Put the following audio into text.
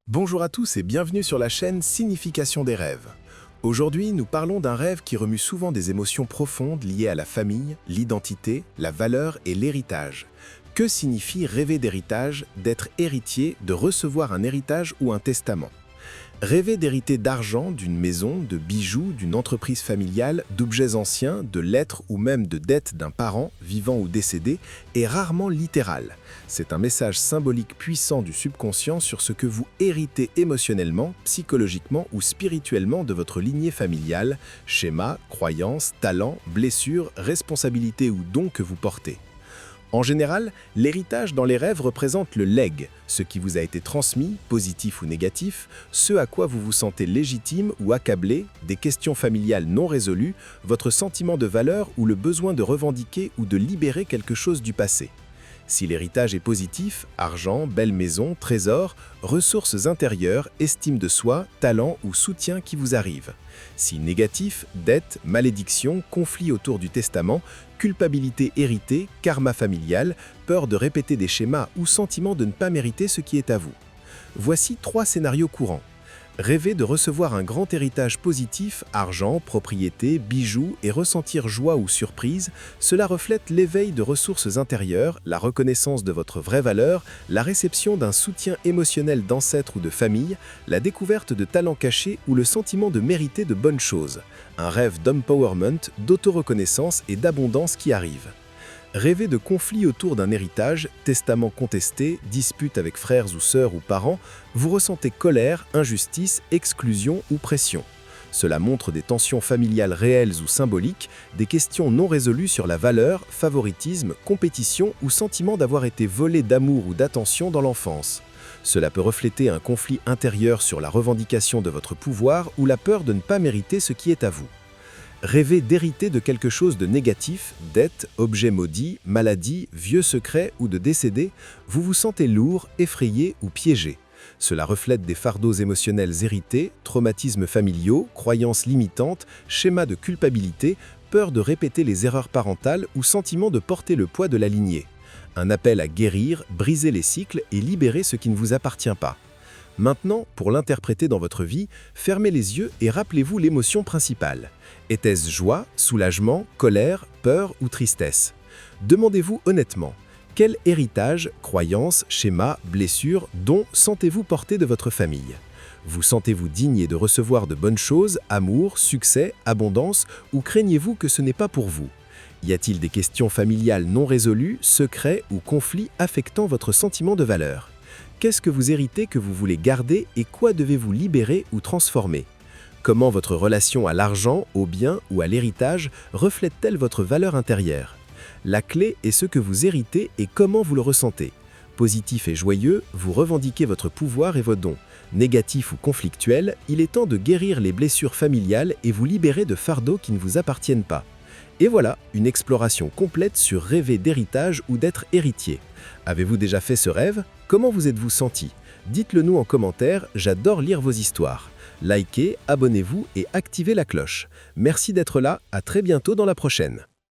Bonjour à tous et bienvenue sur la chaîne Signification des rêves. Aujourd'hui, nous parlons d'un rêve qui remue souvent des émotions profondes liées à la famille, l'identité, la valeur et l'héritage. Que signifie rêver d'héritage, d'être héritier, de recevoir un héritage ou un testament? Rêver d'hériter d'argent, d'une maison, de bijoux, d'une entreprise familiale, d'objets anciens, de lettres ou même de dettes d'un parent, vivant ou décédé, est rarement littéral. C'est un message symbolique puissant du subconscient sur ce que vous héritez émotionnellement, psychologiquement ou spirituellement de votre lignée familiale, schémas, croyances, talents, blessures, responsabilités ou dons que vous portez. En général, l'héritage dans les rêves représente le legs, ce qui vous a été transmis, positif ou négatif, ce à quoi vous vous sentez légitime ou accablé, des questions familiales non résolues, votre sentiment de valeur ou le besoin de revendiquer ou de libérer quelque chose du passé. Si l'héritage est positif, argent, belle maison, trésor, ressources intérieures, estime de soi, talent ou soutien qui vous arrive. Si négatif, dette, malédiction, conflit autour du testament, culpabilité héritée, karma familial, peur de répéter des schémas ou sentiment de ne pas mériter ce qui est à vous. Voici 3 scénarios courants. Rêver de recevoir un grand héritage positif, argent, propriété, bijoux et ressentir joie ou surprise, cela reflète l'éveil de ressources intérieures, la reconnaissance de votre vraie valeur, la réception d'un soutien émotionnel d'ancêtres ou de famille, la découverte de talents cachés ou le sentiment de mériter de bonnes choses. Un rêve d'empowerment, d'autoreconnaissance et d'abondance qui arrive. Rêver de conflits autour d'un héritage, testament contesté, dispute avec frères ou sœurs ou parents, vous ressentez colère, injustice, exclusion ou pression. Cela montre des tensions familiales réelles ou symboliques, des questions non résolues sur la valeur, favoritisme, compétition ou sentiment d'avoir été volé d'amour ou d'attention dans l'enfance. Cela peut refléter un conflit intérieur sur la revendication de votre pouvoir ou la peur de ne pas mériter ce qui est à vous. Rêver d'hériter de quelque chose de négatif, dette, objet maudit, maladie, vieux secret ou de décédé, vous vous sentez lourd, effrayé ou piégé. Cela reflète des fardeaux émotionnels hérités, traumatismes familiaux, croyances limitantes, schémas de culpabilité, peur de répéter les erreurs parentales ou sentiment de porter le poids de la lignée. Un appel à guérir, briser les cycles et libérer ce qui ne vous appartient pas. Maintenant, pour l'interpréter dans votre vie, fermez les yeux et rappelez-vous l'émotion principale. Était-ce joie, soulagement, colère, peur ou tristesse? Demandez-vous honnêtement, quel héritage, croyances, schémas, blessures, dons sentez-vous porter de votre famille? Vous sentez-vous digne de recevoir de bonnes choses, amour, succès, abondance, ou craignez-vous que ce n'est pas pour vous? Y a-t-il des questions familiales non résolues, secrets ou conflits affectant votre sentiment de valeur? Qu'est-ce que vous héritez que vous voulez garder et quoi devez-vous libérer ou transformer? Comment votre relation à l'argent, aux biens ou à l'héritage reflète-t-elle votre valeur intérieure? La clé est ce que vous héritez et comment vous le ressentez. Positif et joyeux, vous revendiquez votre pouvoir et vos dons. Négatif ou conflictuel, il est temps de guérir les blessures familiales et vous libérer de fardeaux qui ne vous appartiennent pas. Et voilà, une exploration complète sur rêver d'héritage ou d'être héritier. Avez-vous déjà fait ce rêve? Comment vous êtes-vous senti? Dites-le nous en commentaire, j'adore lire vos histoires. Likez, abonnez-vous et activez la cloche. Merci d'être là, à très bientôt dans la prochaine.